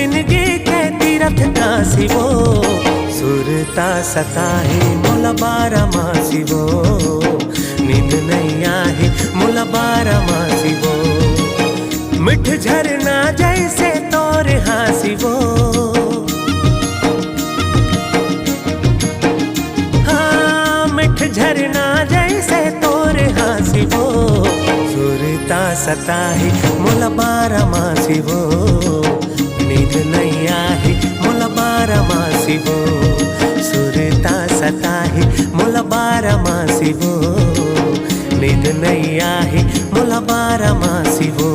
जिंदगी के तीरथ का सिवो सुरता सताहे मोला बारा मासिवो नींद नहीं आहे मोला बारा मासिवो मिठ झरना जैसे तोर हासिवो हाँ मिठ झरना जैसे तोर हासिवो सुरता सताहे मोला बारा मासिवो नींद नहीं आहे मोला बारा मासिवो सुरता सताहे मोला बारा मासिवो नींद नहीं आहे मोला बारा मासिवो।